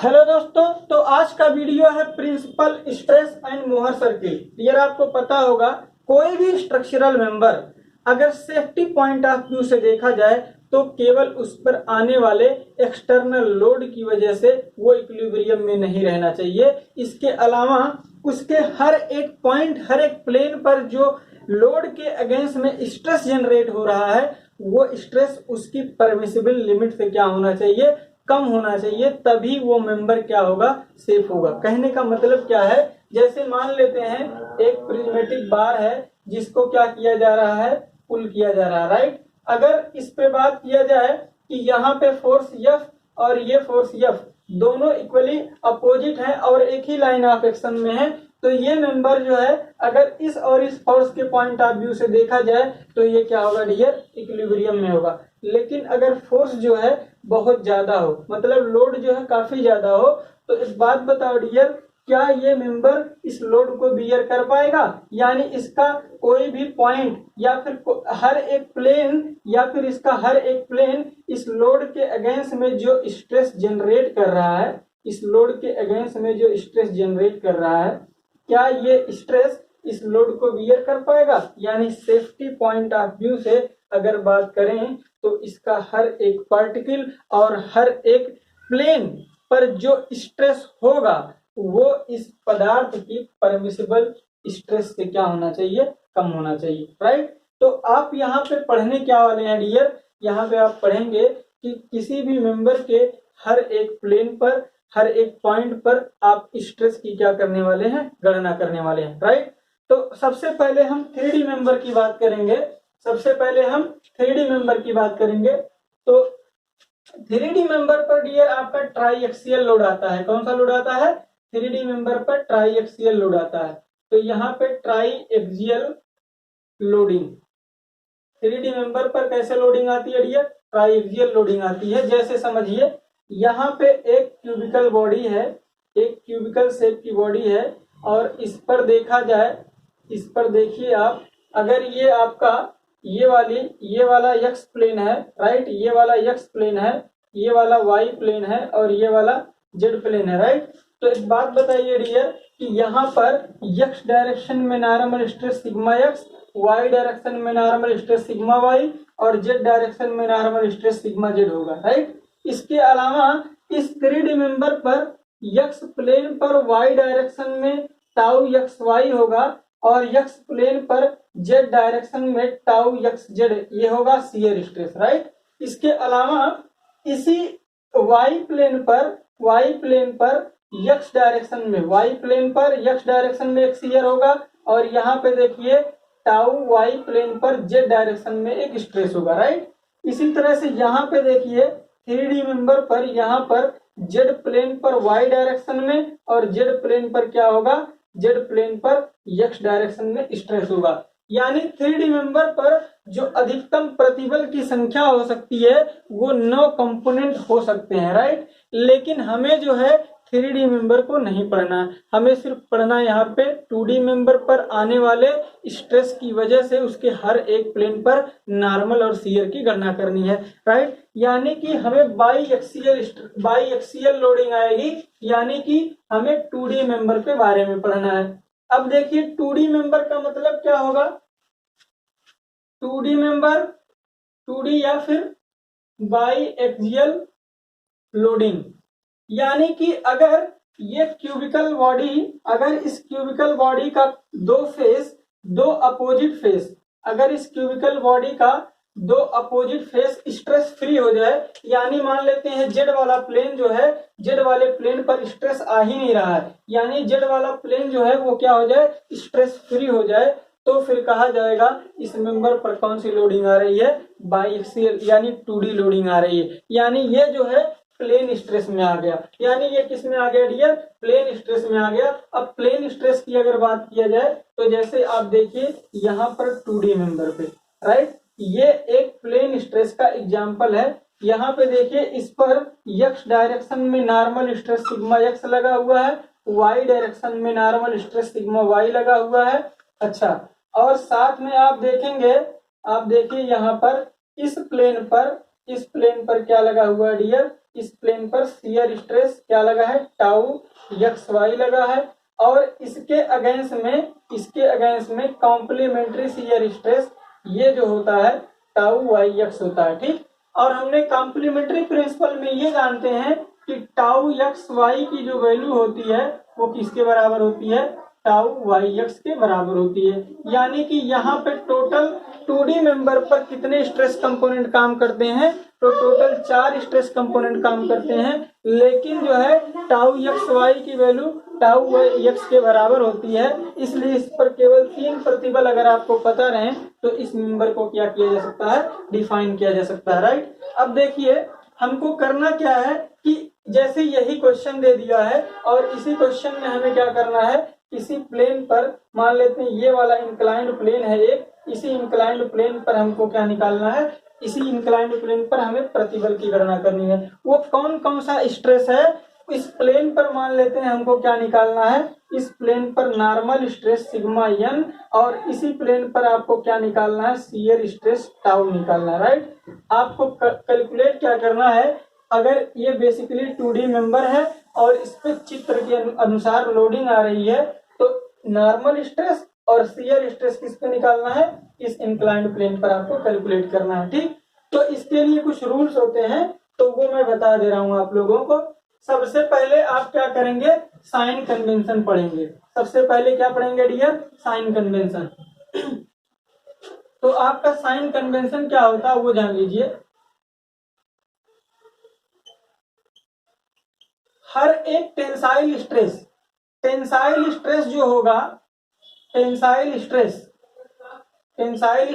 Hello दोस्तों, तो आज का वीडियो है प्रिंसिपल स्ट्रेस एंड मोहर सर्किट। यार आपको पता होगा कोई भी स्ट्रक्चरल मेंबर अगर सेफ्टी पॉइंट ऑफ व्यू से देखा जाए तो केवल उस पर आने वाले एक्सटर्नल लोड की वजह से वो इक्विलिब्रियम में नहीं रहना चाहिए। इसके अलावा उसके हर एक पॉइंट, हर एक प्लेन पर जो लोड के अगेंस्ट में स्ट्रेस जनरेट हो रहा है वो स्ट्रेस उसकी परमिसिबल लिमिट से क्या होना चाहिए, कम होना चाहिए, तभी वो मेंबर क्या होगा, सेफ होगा। कहने का मतलब क्या है, जैसे मान लेते हैं एक प्रिज्मेटिक बार है जिसको क्या किया जा रहा है, पुल किया जा रहा है, राइट। अगर इस पे बात किया जाए कि यहाँ पे फोर्स F और ये फोर्स F दोनों इक्वली अपोजिट हैं और एक ही लाइन ऑफ एक्शन में है, तो ये मेंबर जो है अगर इस और इस फोर्स के पॉइंट ऑफ व्यू से देखा जाए तो ये क्या होगा डियर, इक्विलिब्रियम में होगा। लेकिन अगर फोर्स जो है बहुत ज्यादा हो, मतलब लोड जो है काफी ज्यादा हो, तो एक बात बताओ डियर, क्या ये मेंबर इस लोड को बियर कर पाएगा? यानी इसका कोई भी पॉइंट या फिर हर एक प्लेन या फिर इसका हर एक प्लेन इस लोड के अगेंस्ट में जो स्ट्रेस जनरेट कर रहा है, इस लोड के अगेंस्ट में जो स्ट्रेस जनरेट कर रहा है, क्या ये स्ट्रेस इस लोड को बियर कर पाएगा? यानी सेफ्टी पॉइंट ऑफ व्यू से अगर बात करें तो इसका हर एक पार्टिकल और हर एक प्लेन पर जो स्ट्रेस होगा वो इस पदार्थ की परमिसिबल स्ट्रेस से क्या होना चाहिए, कम होना चाहिए, राइट। तो आप यहाँ पे पढ़ने क्या वाले हैं डियर, यहाँ पे आप पढ़ेंगे कि किसी भी मेंबर के हर एक प्लेन पर, हर एक पॉइंट पर आप स्ट्रेस की क्या करने वाले हैं, गणना करने वाले हैं, राइट। तो सबसे पहले हम 3D मेंबर की बात करेंगे। सबसे पहले हम 3D मेंबर की बात करेंगे। तो 3D मेंबर पर डियर आपका ट्राई एक्सियल लोड आता है। कौन सा लोड आता है? 3D मेंबर पर ट्राई एक्सियल लोड आता है। तो यहाँ पे try axial loading 3D member पर कैसे लोडिंग आती है डियर? ट्राई एक्सियल लोडिंग आती है। जैसे समझिए यहाँ पे एक क्यूबिकल बॉडी है, एक क्यूबिकल शेप की बॉडी है और इस पर देखा जाए, इस पर देखिए आप, अगर ये आपका ये वाला एक्स प्लेन है, राइट, ये वाला एक्स प्लेन है, ये वाला वाई प्लेन है और ये वाला जेड प्लेन है, राइट। तो एक बात बताइए डियर कि यहाँ पर एक्स डायरेक्शन में normal stress sigma x, y direction में नॉर्मल स्ट्रेस सिग्मा वाई और जेड डायरेक्शन में नॉर्मल स्ट्रेस सिग्मा जेड होगा, राइट। इसके अलावा इस 3D मेंबर पर एक्स प्लेन पर वाई डायरेक्शन में टाउ एक्स वाई होगा और एक्स प्लेन पर जेड डायरेक्शन में टाउ एक्स जेड, ये होगा शियर स्ट्रेस, राइट। इसके अलावा इसी वाई प्लेन पर एक्स डायरेक्शन में, वाई प्लेन पर एक्स डायरेक्शन में एक शियर होगा और यहाँ पे देखिए टाउ वाई प्लेन पर जेड डायरेक्शन में एक स्ट्रेस होगा, राइट। इसी तरह से यहाँ पे देखिए 3D मेंबर पर यहाँ पर जेड प्लेन पर वाई डायरेक्शन में और जेड प्लेन पर क्या होगा, जेड प्लेन पर एक्स डायरेक्शन में स्ट्रेस होगा। यानी 3D मेंबर पर जो अधिकतम प्रतिबल की संख्या हो सकती है वो 9 कंपोनेंट हो सकते हैं, राइट। लेकिन हमें जो है 3D मेंबर को नहीं पढ़ना है, हमें सिर्फ पढ़ना है यहाँ पे 2D मेंबर पर आने वाले स्ट्रेस की वजह से उसके हर एक प्लेन पर नॉर्मल और शियर की गणना करनी है, राइट। यानी कि हमें बाई एक्सियल लोडिंग आएगी, यानी कि हमें 2D मेंबर के बारे में पढ़ना है। अब देखिए 2D मेंबर का मतलब क्या होगा। 2D मेंबर, 2D या फिर बाई एक्सियल लोडिंग, यानी कि अगर ये क्यूबिकल बॉडी, अगर इस क्यूबिकल बॉडी का दो फेस, दो अपोजिट फेस, अगर इस क्यूबिकल बॉडी का दो अपोजिट फेस स्ट्रेस फ्री हो जाए, यानी मान लेते हैं जेड वाला प्लेन जो है, जेड वाले प्लेन पर स्ट्रेस आ ही नहीं रहा है, यानी जेड वाला प्लेन जो है वो क्या हो जाए, स्ट्रेस फ्री हो जाए, तो फिर कहा जाएगा इस मेंबर पर कौन सी लोडिंग आ रही है, बाई एक्सियल यानी 2D लोडिंग आ रही है। यानी ये जो है प्लेन स्ट्रेस में आ गया, यानी ये किस में आ गया डियर, प्लेन स्ट्रेस में आ गया। अब प्लेन स्ट्रेस की अगर बात किया जाए तो जैसे आप देखिए यहाँ पर 2D मेंबर पे, राइट, ये एक प्लेन स्ट्रेस का एग्जांपल है। यहाँ पे देखिए इस पर एक्स डायरेक्शन में नॉर्मल स्ट्रेस सिग्मा एक्स लगा हुआ है, वाई डायरेक्शन में नॉर्मल स्ट्रेस सिग्मा वाई लगा हुआ है। अच्छा, और साथ में आप देखेंगे, आप देखिए यहाँ पर इस प्लेन पर क्या लगा हुआ है डियर, इस प्लेन पर शियर स्ट्रेस क्या लगा है, टाउ एक्स वाई लगा है, और इसके अगेंस्ट में कॉम्प्लीमेंट्री शियर स्ट्रेस ये जो होता है टाउ वाई एक्स होता है। ठीक, और हमने कॉम्प्लीमेंट्री प्रिंसिपल में ये जानते हैं कि टाउ एक्स वाई की जो वैल्यू होती है वो किसके बराबर होती है, टाउ वाई एक्स के बराबर होती है। यानी कि यहाँ पे टोटल 2D मेंबर पर कितने स्ट्रेस कंपोनेंट काम करते हैं, तो टोटल 4 स्ट्रेस कंपोनेंट काम करते हैं, लेकिन जो है टाउ एक्स वाई की वैल्यू टाउ वाई एक्स के बराबर होती है। इसलिए इस पर केवल 3 प्रतिबल अगर आपको पता रहे तो इस मेंबर को क्या किया जा सकता है, डिफाइन किया जा सकता है। राइट, अब देखिए हमको करना क्या है कि जैसे यही क्वेश्चन दे दिया है और इसी क्वेश्चन में हमें क्या करना है, किसी प्लेन पर मान लेते हैं ये वाला इंक्लाइंड प्लेन है एक, इसी इंक्लाइंड प्लेन पर हमको क्या निकालना है, इसी इंक्लाइंड प्लेन पर हमें प्रतिबल की गणना करनी है। वो कौन कौन सा स्ट्रेस है इस प्लेन पर मान लेते हैं हमको क्या निकालना है, इस प्लेन पर नॉर्मल स्ट्रेस सिग्मा एन, और इसी प्लेन पर आपको क्या निकालना है, शियर स्ट्रेस टाउ निकालना है। राइट, आपको कैलकुलेट क्या करना है, अगर ये बेसिकली 2D मेंबर है और इस पे चित्र के अनुसार लोडिंग आ रही है तो नॉर्मल स्ट्रेस और शियर स्ट्रेस किस पे निकालना है, इस इंक्लाइंड प्लेन पर आपको कैलकुलेट करना है। ठीक, तो इसके लिए कुछ रूल्स होते हैं तो वो मैं बता दे रहा हूँ आप लोगों को। सबसे पहले आप क्या करेंगे, साइन कन्वेंशन पढ़ेंगे। सबसे पहले क्या पढ़ेंगे डियर, साइन कन्वेंशन। तो आपका साइन कन्वेंशन क्या होता है वो जान लीजिए। हर एक टेंसाइल स्ट्रेस जो होगा, टेंसाइल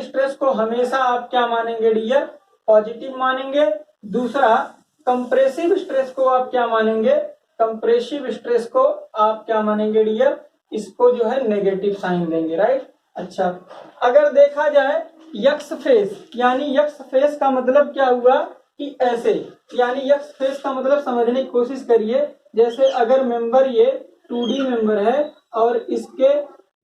स्ट्रेस को हमेशा आप क्या मानेंगे डियर, पॉजिटिव मानेंगे। दूसरा कंप्रेसिव स्ट्रेस को आप क्या मानेंगे, कंप्रेसिव स्ट्रेस को आप क्या मानेंगे डियर, इसको जो है नेगेटिव साइन देंगे। राइट, अच्छा अगर देखा जाए यक्स फेस, यानी यक्स फेस का मतलब क्या हुआ कि ऐसे, यानी यक्स फेस का मतलब समझने की कोशिश करिए। जैसे अगर मेंबर ये 2D मेंबर है और इसके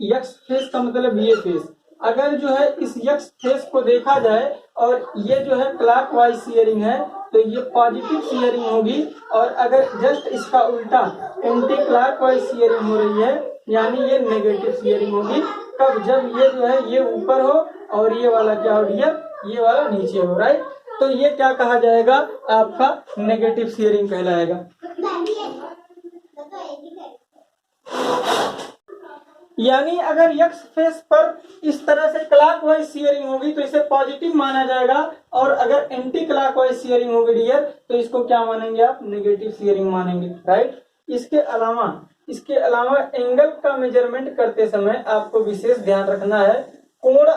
यक्स फेस का मतलब ये फेस, अगर जो है इस यक्स फेस को देखा जाए और ये जो है क्लॉकवाइज शियरिंग है तो ये पॉजिटिव शियरिंग होगी, और अगर जस्ट इसका उल्टा एंटी क्लॉकवाइज शियरिंग हो रही है यानी ये नेगेटिव शियरिंग होगी। कब, जब ये जो है ये ऊपर हो और ये वाला क्या हो डियर, ये वाला नीचे हो। राइट, तो ये क्या कहा जाएगा, आपका नेगेटिव शियरिंग कहलाएगा। यानी अगर यक्स फेस पर इस तरह से क्लॉकवाइज शियरिंग होगी तो इसे पॉजिटिव माना जाएगा, और अगर एंटी क्लॉकवाइज शियरिंग होगी डियर तो इसको क्या मानेंगे आप, नेगेटिव शियरिंग मानेंगे। राइट, इसके अलावा एंगल का मेजरमेंट करते समय आपको विशेष ध्यान रखना है, कोण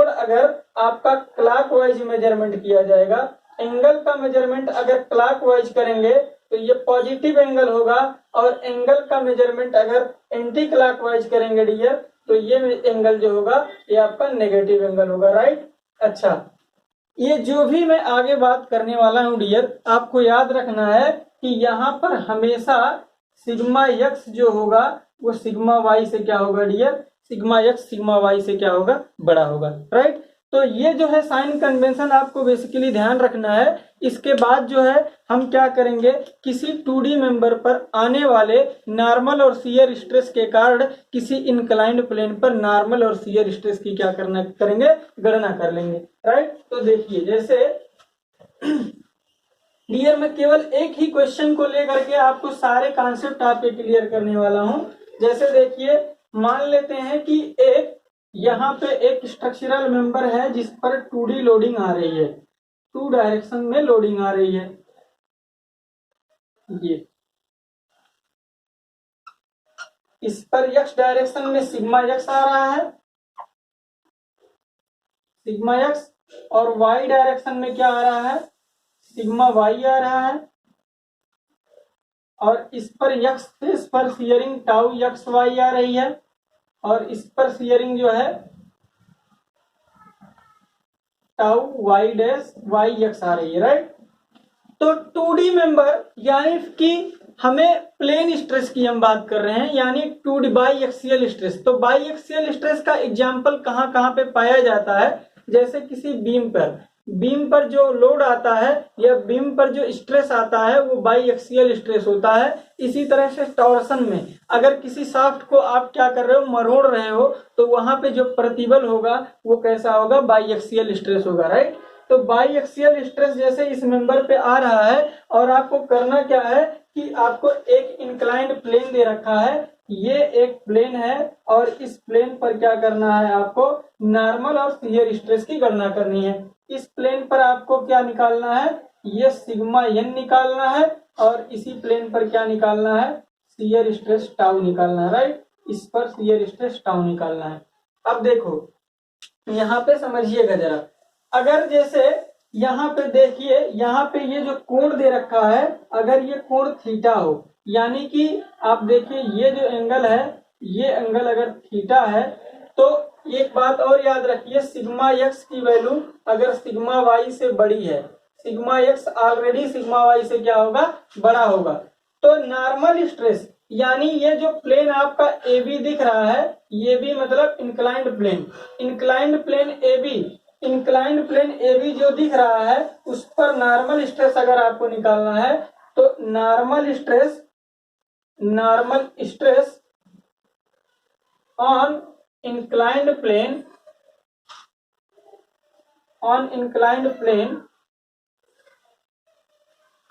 अगर आपका क्लॉकवाइज मेजरमेंट किया जाएगा, एंगल का मेजरमेंट अगर क्लॉकवाइज करेंगे तो ये पॉजिटिव एंगल होगा, और एंगल का मेजरमेंट अगर एंटी क्लॉकवाइज करेंगे डियर तो ये एंगल जो होगा ये आपका नेगेटिव एंगल होगा। राइट, अच्छा ये जो भी मैं आगे बात करने वाला हूँ डियर, आपको याद रखना है कि यहाँ पर हमेशा सिग्मा एक्स जो होगा वो सिग्मा वाई से क्या होगा dear, sigma x sigma y से क्या होगा, बड़ा होगा। राइट, तो ये जो है साइन कन्वेंशन आपको बेसिकली ध्यान रखना है। इसके बाद जो है हम क्या करेंगे, किसी 2D मेंबर पर आने वाले नॉर्मल और शियर स्ट्रेस के कारण किसी इंक्लाइंड प्लेन पर नॉर्मल और शियर स्ट्रेस की क्या करेंगे, गणना कर लेंगे। राइट, तो देखिए जैसे डियर मैं केवल एक ही क्वेश्चन को लेकर के आपको सारे कॉन्सेप्ट आपके क्लियर करने वाला हूं। जैसे देखिए मान लेते हैं कि यहाँ पे एक स्ट्रक्चरल मेंबर है जिस पर 2D लोडिंग आ रही है, 2 डायरेक्शन में लोडिंग आ रही है। ये इस पर x डायरेक्शन में सिग्मा x आ रहा है, सिग्मा x, और y डायरेक्शन में क्या आ रहा है, सिग्मा y आ रहा है, और इस पर x फेस पर शियरिंग टाउ x y आ रही है, और इस पर शियरिंग जो है tau y dash y x आ रही है। राइट, तो 2D मेंबर यानी कि हमें प्लेन स्ट्रेस की हम बात कर रहे हैं, यानी 2D बाई एक्सियल स्ट्रेस। तो बाई एक्सियल स्ट्रेस का एग्जाम्पल कहाँ कहाँ पे पाया जाता है, जैसे किसी बीम पर बीम पर जो लोड आता है या बीम पर जो स्ट्रेस आता है वो बाई एक्सियल स्ट्रेस होता है। इसी तरह से टॉर्सन में अगर किसी शाफ्ट को आप क्या कर रहे हो, मरोड़ रहे हो, तो वहां पे जो प्रतिबल होगा वो कैसा होगा, बाई एक्सियल स्ट्रेस होगा, राइट। तो बाई एक्सियल स्ट्रेस जैसे इस मेंबर पे आ रहा है और आपको करना क्या है कि आपको एक इंक्लाइंड प्लेन दे रखा है, ये एक प्लेन है और इस प्लेन पर क्या करना है, आपको नॉर्मल और शियर स्ट्रेस की गणना करनी है। इस प्लेन पर आपको क्या निकालना है, ये सिग्मा एन निकालना है और इसी प्लेन पर क्या निकालना है, शियर स्ट्रेस टाउ निकालना है, राइट। इस पर शियर स्ट्रेस टाउ निकालना है। अब देखो यहाँ पे समझिएगा जरा, अगर जैसे यहाँ पे देखिए, यहाँ पे ये जो कोण दे रखा है, अगर ये कोण थीटा हो, यानी कि आप देखिए ये जो एंगल है, ये एंगल अगर थीटा है, तो एक बात और याद रखिए, सिग्मा एक्स की वैल्यू अगर सिग्मा वाई से बड़ी है, sigma x already sigma y से क्या होगा, बड़ा होगा, तो नॉर्मल स्ट्रेस यानी ये जो प्लेन आपका ए बी दिख रहा है, ये भी मतलब inclined plane, inclined plane A B, inclined plane A B जो दिख रहा है उस पर नॉर्मल स्ट्रेस अगर आपको निकालना है, तो normal stress on inclined plane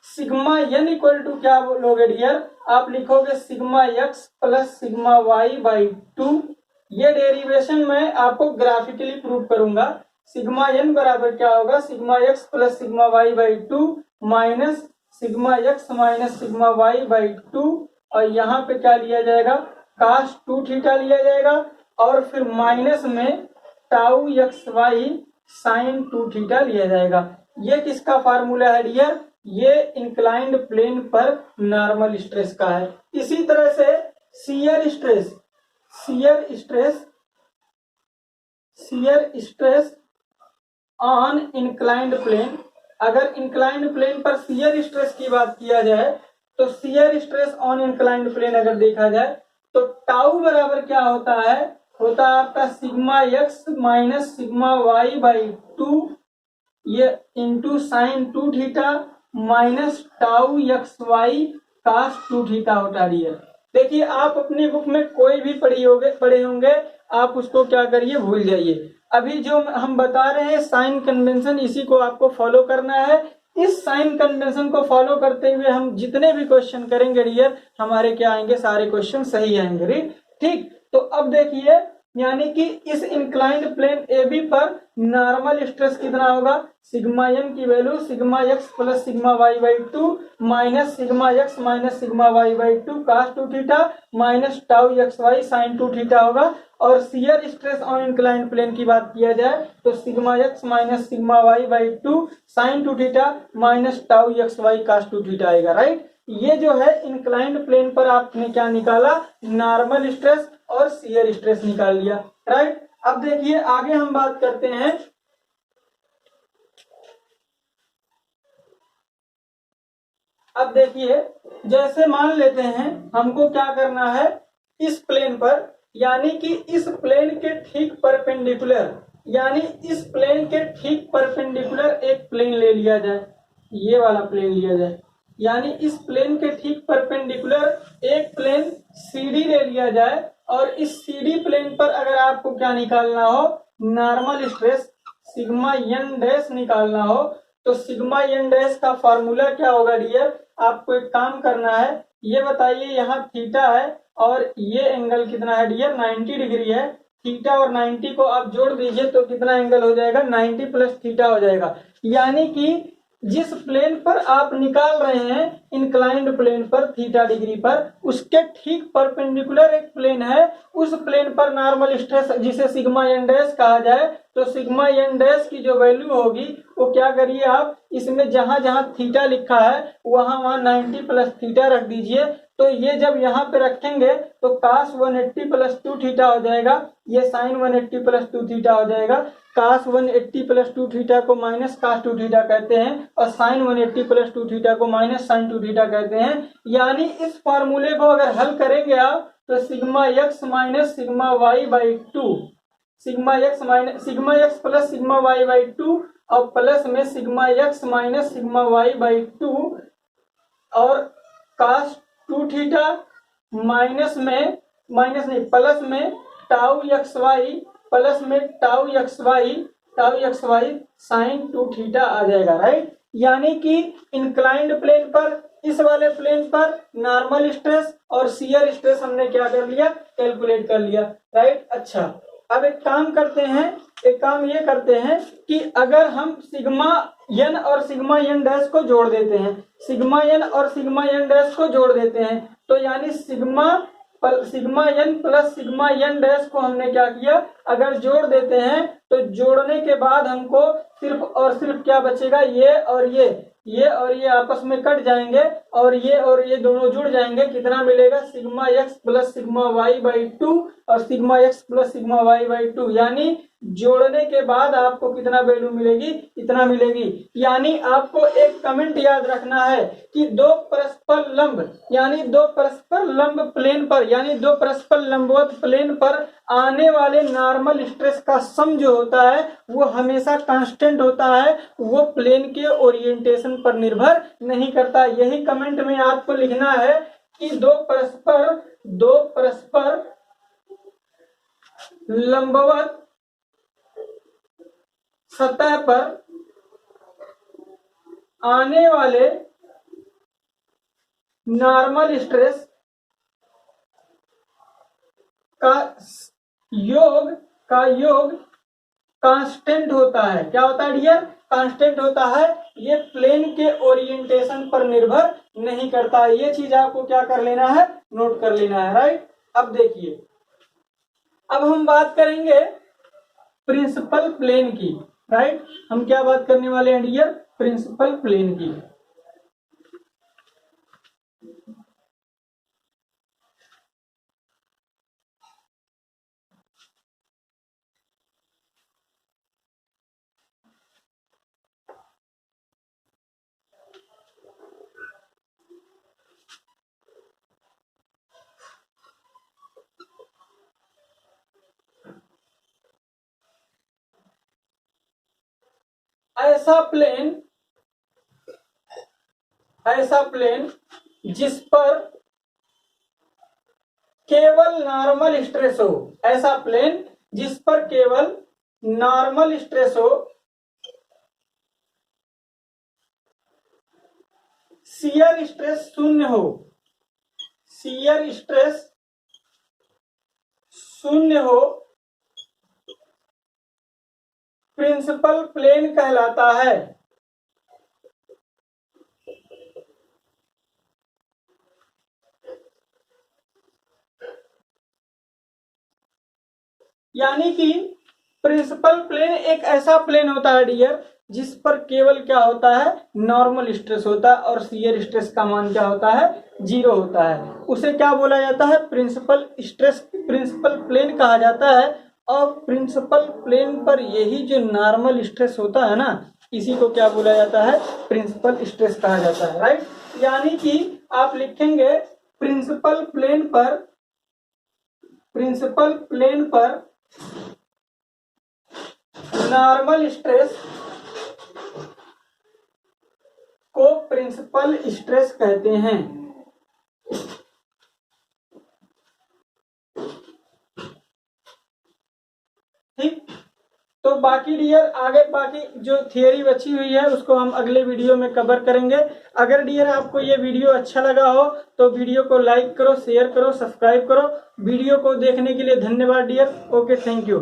sigma n equal to क्या बोलोगे डियर, आप लिखोगे sigma x plus sigma y by 2। ये डेरिवेशन मैं आपको ग्राफिकली प्रूव करूंगा। सिग्मा एन बराबर क्या होगा, sigma x plus sigma y by 2 minus sigma x minus sigma y by 2, और यहाँ पे क्या लिया जाएगा, कास 2 थीटा लिया जाएगा, और फिर माइनस में tau x y sine 2 theta लिया जाएगा। ये किसका फार्मूला है डियर, ये इंक्लाइंड प्लेन पर नॉर्मल स्ट्रेस का है। इसी तरह से shear stress on inclined plane, अगर इंक्लाइंड प्लेन पर शियर स्ट्रेस की बात किया जाए, तो shear stress on inclined plane अगर देखा जाए तो टाउ बराबर क्या होता है, होता है आपका sigma x minus sigma y by 2 ये into sine 2 theta minus tau x y cos 2 theta होता है। देखिए आप अपनी बुक में कोई भी पढ़े होंगे, आप उसको क्या करिए, भूल जाइए। अभी जो हम बता रहे हैं साइन कन्वेंशन, इसी को आपको फॉलो करना है। इस साइन कन्वेंशन को फॉलो करते हुए हम जितने भी क्वेश्चन करेंगे डियर, हमारे क्या आएंगे, सारे क्वेश्चन सही आएंगे, ठीक। तो अब देखिए, यानी कि इस इंक्लाइंड प्लेन ए बी पर नॉर्मल स्ट्रेस कितना होगा, सिग्मा एम की value sigma x plus sigma y by 2 minus sigma x minus sigma y by 2 cos 2 theta minus tau x y sine 2 theta होगा। और shear stress on inclined plane की बात किया जाए तो sigma x minus sigma y by 2 sine 2 theta minus tau x y cos 2 theta आएगा, right. ये जो है इंक्लाइंड प्लेन पर आपने क्या निकाला, नॉर्मल स्ट्रेस और शियर स्ट्रेस निकाल लिया, राइट। अब देखिए आगे हम बात करते हैं, अब देखिए जैसे मान लेते हैं हमको क्या करना है, इस प्लेन पर यानी कि इस प्लेन के ठीक परपेंडिकुलर, यानी इस प्लेन के ठीक परपेंडिकुलर एक प्लेन ले लिया जाए, ये वाला प्लेन लिया जाए, यानी इस प्लेन के ठीक परपेंडिकुलर एक प्लेन सीडी ले लिया जाए, और इस सीडी प्लेन पर अगर आपको क्या निकालना हो, normal stress sigma n dash निकालना हो, तो सिग्मा एन डैश का फॉर्मूला क्या होगा डियर, आपको एक काम करना है, ये बताइए यहाँ थीटा है और ये एंगल कितना है डियर, 90 डिग्री है। थीटा और 90 को आप जोड़ दीजिए तो कितना एंगल हो जाएगा, 90 प्लस थीटा हो जाएगा। यानी कि जिस प्लेन पर आप निकाल रहे हैं इंक्लाइंड प्लेन पर थीटा डिग्री पर, उसके ठीक परपेंडिकुलर एक प्लेन है, उस प्लेन पर नॉर्मल स्ट्रेस जिसे सिग्मा एन डैश कहा जाए, तो सिग्मा एन डैश की जो वैल्यू होगी वो क्या करिए आप, इसमें जहां जहां थीटा लिखा है वहां वहां 90 प्लस थीटा रख दीजिए। तो ये जब यहाँ पे रखेंगे तो कास 180 प्लस 2 थीटा हो जाएगा, ये साइन 180 प्लस 2 थीटा हो जाएगा। कास 180 प्लस 2 थीटा को माइनस कास 2 थीटा कहते हैं, और साइन 180 प्लस 2 थीटा को माइनस साइन 2 थीटा कहते हैं। यानी इस फॉर्मूले को अगर हल करेंगे आप तो sigma x minus sigma y by 2, sigma x plus sigma y by 2 और प्लस में sigma x minus sigma y by 2 और कास 2 थीटा माइनस नहीं प्लस में टाउ एक्स वाई प्लस में tau x y sine 2 theta आ जाएगा, right. यानी कि इंक्लाइंड प्लेन पर, इस वाले प्लेन पर नॉर्मल स्ट्रेस और शियर स्ट्रेस हमने क्या कर लिया, कैलकुलेट कर लिया, राइट। अच्छा, अब एक काम ये करते हैं कि अगर हम सिग्मा एन और सिग्मा एन डैश को जोड़ देते हैं, सिग्मा एन और सिग्मा एन डैश को जोड़ देते हैं, तो यानी sigma n plus sigma n dash को हमने क्या किया, अगर जोड़ देते हैं तो जोड़ने के बाद हमको सिर्फ और सिर्फ क्या बचेगा, ये और ये आपस में कट जाएंगे और ये दोनों जुड़ जाएंगे। कितना मिलेगा, sigma x plus sigma y by 2 और sigma x plus sigma y by 2, यानी जोड़ने के बाद आपको कितना वैल्यू मिलेगी, इतना मिलेगी। यानी आपको एक कमेंट याद रखना है कि दो परस्पर लंब प्लेन पर यानी दो परस्पर लंबवत प्लेन पर आने वाले नॉर्मल स्ट्रेस का सम जो होता है वो हमेशा कांस्टेंट होता है, वो प्लेन के ओरिएंटेशन पर निर्भर नहीं करता। यही कमेंट में आपको लिखना है कि दो परस्पर लंबवत सतह पर आने वाले नॉर्मल स्ट्रेस का योग कांस्टेंट होता है। क्या होता है डियर, कांस्टेंट होता है। ये प्लेन के ओरिएंटेशन पर निर्भर नहीं करता। ये चीज आपको क्या कर लेना है, नोट कर लेना है, राइट। अब देखिए, अब हम बात करेंगे प्रिंसिपल प्लेन की, राइट। हम क्या बात करने वाले हैं डियर, प्रिंसिपल प्लेन की। ऐसा प्लेन जिस पर केवल नॉर्मल स्ट्रेस हो, ऐसा प्लेन जिस पर केवल नॉर्मल स्ट्रेस हो, शियर स्ट्रेस शून्य हो, प्रिंसिपल प्लेन कहलाता है। यानी कि प्रिंसिपल प्लेन एक ऐसा प्लेन होता है डियर जिस पर केवल क्या होता है, नॉर्मल स्ट्रेस होता है और शियर स्ट्रेस का मान क्या होता है, 0 होता है। उसे क्या बोला जाता है, प्रिंसिपल प्लेन कहा जाता है। और प्रिंसिपल प्लेन पर यही जो नॉर्मल स्ट्रेस होता है ना, इसी को क्या बोला जाता है, प्रिंसिपल स्ट्रेस कहा जाता है, राइट। यानी कि आप लिखेंगे प्रिंसिपल प्लेन पर नॉर्मल स्ट्रेस को प्रिंसिपल स्ट्रेस कहते हैं। ठीक, तो बाकी डियर आगे बाकी जो थियरी बची हुई है उसको हम अगले वीडियो में कवर करेंगे। अगर डियर आपको ये वीडियो अच्छा लगा हो तो वीडियो को लाइक करो, शेयर करो, सब्सक्राइब करो। वीडियो को देखने के लिए धन्यवाद डियर। Okay, thank you.